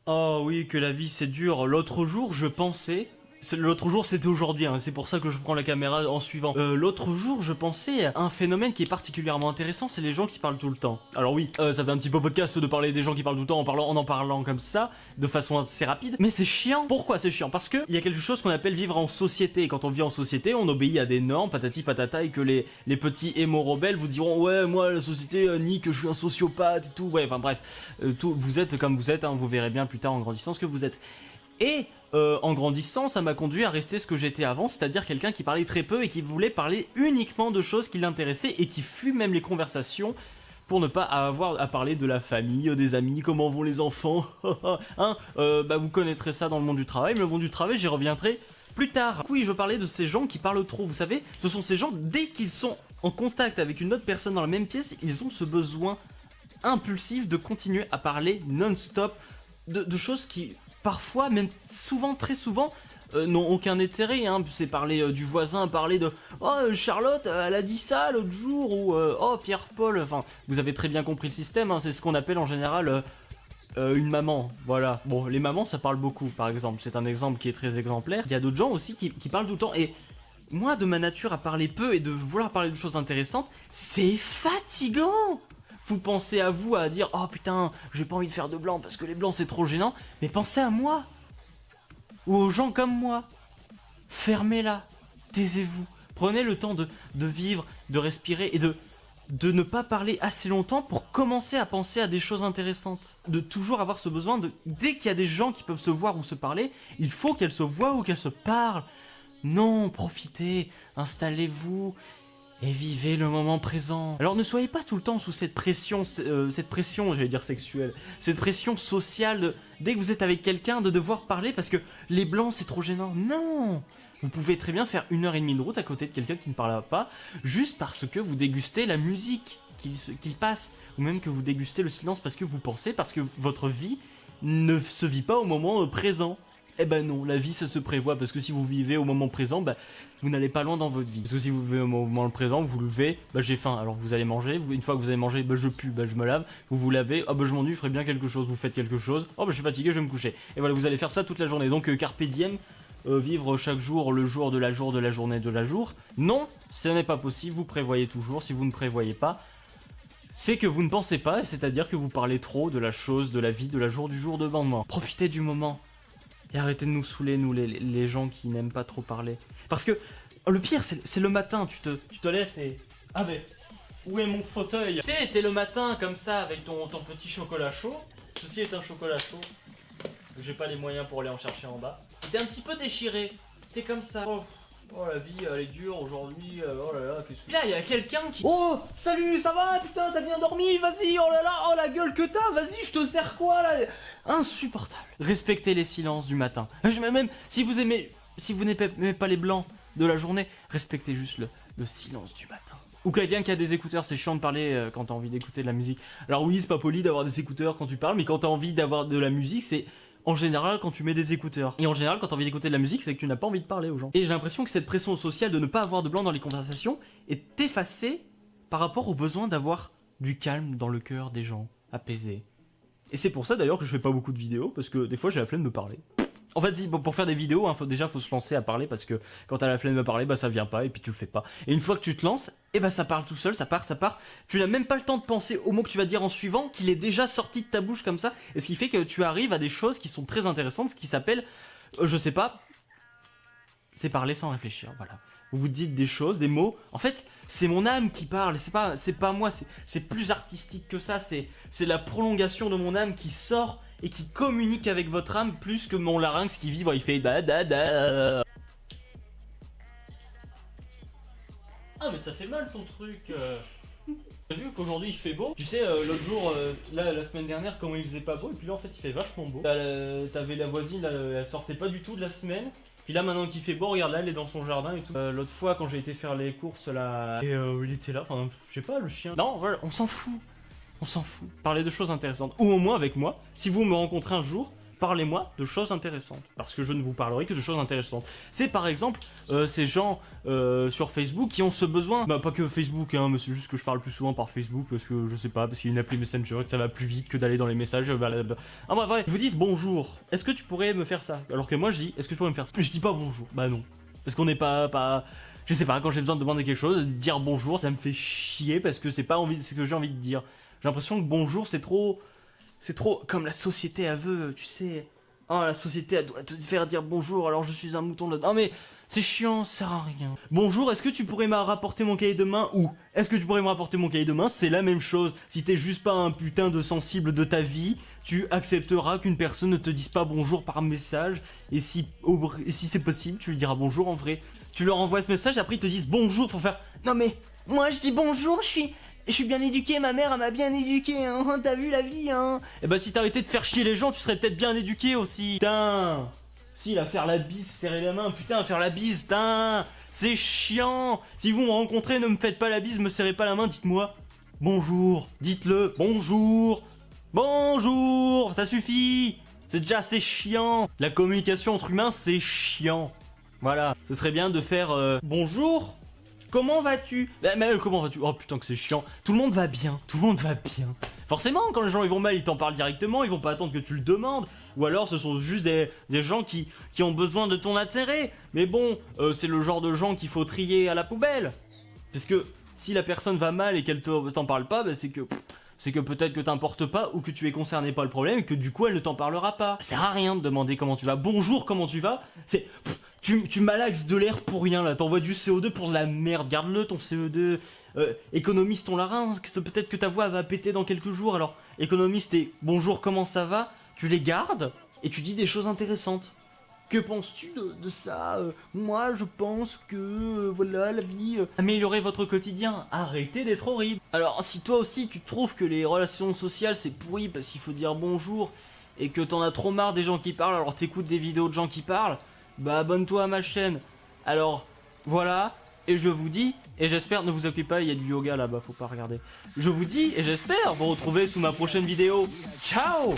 Oh oui, que la vie c'est dur. L'autre jour, je pensais... L'autre jour, c'était aujourd'hui, hein, c'est pour ça que je prends la caméra en suivant. L'autre jour, je pensais à un phénomène qui est particulièrement intéressant, c'est les gens qui parlent tout le temps. Alors oui, ça fait un petit peu podcast de parler des gens qui parlent tout le temps en parlant comme ça, de façon assez rapide, mais c'est chiant. Pourquoi c'est chiant? Parce que il y a quelque chose qu'on appelle vivre en société, et quand on vit en société, on obéit à des normes, patati patata, et que les petits émo-rebelles vous diront « Ouais, moi, la société nie que je suis un sociopathe et tout. » Ouais, enfin bref, vous êtes comme vous êtes, hein, vous verrez bien plus tard en grandissant ce que vous êtes. Et en grandissant, ça m'a conduit à rester ce que j'étais avant, c'est-à-dire quelqu'un qui parlait très peu et qui voulait parler uniquement de choses qui l'intéressaient et qui fut même les conversations pour ne pas avoir à parler de la famille, des amis, comment vont les enfants, hein, bah vous connaîtrez ça dans le monde du travail, mais le monde du travail, j'y reviendrai plus tard. Oui, je parlais de ces gens qui parlent trop, vous savez, ce sont ces gens, dès qu'ils sont en contact avec une autre personne dans la même pièce, ils ont ce besoin impulsif de continuer à parler non-stop de choses qui... parfois, même souvent, très souvent, n'ont aucun intérêt, hein. C'est parler du voisin, parler de « Oh, Charlotte, elle a dit ça l'autre jour » ou « Oh, Pierre-Paul », enfin, vous avez très bien compris le système, hein, c'est ce qu'on appelle en général une maman, voilà. Bon, les mamans, ça parle beaucoup, par exemple, c'est un exemple qui est très exemplaire. Il y a d'autres gens aussi qui parlent tout le temps, et moi, de ma nature à parler peu et de vouloir parler de choses intéressantes, c'est fatigant. Vous pensez à vous, à dire « Oh putain, j'ai pas envie de faire de blanc parce que les blancs c'est trop gênant », mais pensez à moi, ou aux gens comme moi. Fermez-la, taisez-vous, prenez le temps de vivre, de respirer et de ne pas parler assez longtemps pour commencer à penser à des choses intéressantes. De toujours avoir ce besoin de... Dès qu'il y a des gens qui peuvent se voir ou se parler, il faut qu'elles se voient ou qu'elles se parlent. Non, profitez, installez-vous... et vivez le moment présent. Alors ne soyez pas tout le temps sous cette pression, j'allais dire sexuelle, cette pression sociale de, dès que vous êtes avec quelqu'un, de devoir parler parce que les blancs c'est trop gênant. Non! Vous pouvez très bien faire 1h30 de route à côté de quelqu'un qui ne parle pas, juste parce que vous dégustez la musique qu'il passe, ou même que vous dégustez le silence parce que vous pensez, parce que votre vie ne se vit pas au moment présent. Eh ben non, la vie ça se prévoit, parce que si vous vivez au moment présent, bah, vous n'allez pas loin dans votre vie. Parce que si vous vivez au moment présent, vous vous levez, bah j'ai faim, alors vous allez manger, une fois que vous avez mangé, bah je pue, bah je me lave, vous vous lavez, oh bah je m'ennuie, je ferai bien quelque chose, vous faites quelque chose, oh bah je suis fatigué, je vais me coucher. Et voilà, vous allez faire ça toute la journée, donc carpe diem, vivre chaque jour, le jour de la journée de la jour. Non, ce n'est pas possible, vous prévoyez toujours, si vous ne prévoyez pas, c'est que vous ne pensez pas, c'est-à-dire que vous parlez trop de la chose, de la vie, de la jour du jour devant moi. Profitez du moment. Et arrêtez de nous saouler, nous, les gens qui n'aiment pas trop parler. Parce que le pire, c'est le matin, tu te lèves et... Ah mais, où est mon fauteuil? Tu sais, t'es le matin comme ça avec ton petit chocolat chaud. Ceci est un chocolat chaud. J'ai pas les moyens pour aller en chercher en bas. T'es un petit peu déchiré. T'es comme ça. Oh la vie, elle est dure aujourd'hui. Oh là là, qu'est-ce que... Là, il y a quelqu'un qui... Oh, salut, ça va? Putain, t'as bien dormi? Vas-y, oh là là, oh la gueule que t'as. Vas-y, je te sers quoi là? Insupportable. Respectez les silences du matin. Même si vous n'aimez pas les blancs de la journée, respectez juste le silence du matin. Ou quelqu'un qui a des écouteurs, c'est chiant de parler quand t'as envie d'écouter de la musique. Alors oui, c'est pas poli d'avoir des écouteurs quand tu parles, mais quand t'as envie d'avoir de la musique, c'est... en général quand tu mets des écouteurs. Et en général quand t'as envie d'écouter de la musique, c'est que tu n'as pas envie de parler aux gens. Et j'ai l'impression que cette pression sociale de ne pas avoir de blanc dans les conversations est effacée par rapport au besoin d'avoir du calme dans le cœur des gens, apaisé. Et c'est pour ça d'ailleurs que je fais pas beaucoup de vidéos, parce que des fois j'ai la flemme de parler. En fait, si, pour faire des vidéos, hein, faut se lancer à parler, parce que quand t'as la flemme de parler, bah ça vient pas, et puis tu le fais pas. Et une fois que tu te lances, et bah ça parle tout seul, ça part. Tu n'as même pas le temps de penser au mot que tu vas dire en suivant, qu'il est déjà sorti de ta bouche comme ça, et ce qui fait que tu arrives à des choses qui sont très intéressantes, ce qui s'appelle, je sais pas, c'est parler sans réfléchir, voilà. Vous dites des choses, des mots, en fait, c'est mon âme qui parle, c'est pas moi, c'est plus artistique que ça, c'est la prolongation de mon âme qui sort et qui communique avec votre âme plus que mon larynx qui vibre, il fait da da da. Ah mais ça fait mal ton truc. T'as vu qu'aujourd'hui il fait beau? Tu sais, l'autre jour, là, la semaine dernière, comment il faisait pas beau, et puis là en fait il fait vachement beau. T'avais la voisine, là, elle sortait pas du tout de la semaine. Puis là maintenant qu'il fait beau, regarde là, elle est dans son jardin et tout. L'autre fois quand j'ai été faire les courses là, et il était là, enfin je sais pas, le chien. Non, voilà, on s'en fout. On s'en fout. Parlez de choses intéressantes. Ou au moins avec moi, si vous me rencontrez un jour, Parlez-moi de choses intéressantes, parce que je ne vous parlerai que de choses intéressantes. C'est par exemple ces gens sur Facebook qui ont ce besoin, bah pas que Facebook, hein, mais c'est juste que je parle plus souvent par Facebook, parce que je sais pas, parce qu'il y a une appli Messenger et que ça va plus vite que d'aller dans les messages. Ah bref, ils vous disent bonjour, est-ce que tu pourrais me faire ça? Alors que moi je dis, est-ce que tu pourrais me faire ça? Je dis pas bonjour, bah non. Parce qu'on n'est pas... Je sais pas, quand j'ai besoin de demander quelque chose, dire bonjour, ça me fait chier, parce que c'est pas ce que j'ai envie de dire. J'ai l'impression que bonjour c'est trop... C'est trop comme la société elle veut, tu sais. Oh, la société elle doit te faire dire bonjour alors je suis un mouton de... Non mais c'est chiant, ça sert à rien. Bonjour, est-ce que tu pourrais me rapporter mon cahier de main? Ou est-ce que tu pourrais me rapporter mon cahier de main? C'est la même chose. Si t'es juste pas un putain de sensible de ta vie, tu accepteras qu'une personne ne te dise pas bonjour par message. Et si c'est possible, tu lui diras bonjour en vrai. Tu leur envoies ce message, après ils te disent bonjour pour faire... Non mais, moi je dis bonjour, je suis bien éduqué, ma mère elle m'a bien éduqué, hein, t'as vu la vie, hein. Et bah si t'arrêtais de faire chier les gens, tu serais peut-être bien éduqué aussi. Putain. Si, là, faire la bise, serrer la main, putain, faire la bise, putain. C'est chiant. Si vous me rencontrez, ne me faites pas la bise, me serrez pas la main, dites-moi bonjour. Dites-le, bonjour. Bonjour, ça suffit. C'est déjà assez chiant. La communication entre humains, c'est chiant. Voilà, ce serait bien de faire bonjour. Comment vas-tu? Mais comment vas-tu? Oh putain que c'est chiant. Tout le monde va bien, tout le monde va bien. Forcément, quand les gens ils vont mal, ils t'en parlent directement, ils vont pas attendre que tu le demandes. Ou alors ce sont juste des gens qui ont besoin de ton intérêt. Mais bon, c'est le genre de gens qu'il faut trier à la poubelle. Parce que si la personne va mal et qu'elle t'en parle pas, bah, c'est que peut-être que t'importes pas ou que tu es concerné par le problème et que du coup elle ne t'en parlera pas. Ça sert à rien de demander comment tu vas. Bonjour, comment tu vas? C'est... Tu malaxes de l'air pour rien là, t'envoies du CO2 pour de la merde, garde-le ton CO2, économise ton larynx, peut-être que ta voix va péter dans quelques jours, alors économise tes bonjour comment ça va, tu les gardes et tu dis des choses intéressantes. Que penses-tu de ça? Moi je pense que voilà la vie... Améliorez votre quotidien, arrêtez d'être horrible. Alors si toi aussi tu trouves que les relations sociales c'est pourri parce qu'il faut dire bonjour et que t'en as trop marre des gens qui parlent, alors t'écoutes des vidéos de gens qui parlent, bah abonne-toi à ma chaîne. Alors voilà, et je vous dis, et j'espère, ne vous occupez pas, il y a du yoga là-bas, faut pas regarder. Je vous dis, et j'espère vous retrouver sous ma prochaine vidéo. Ciao.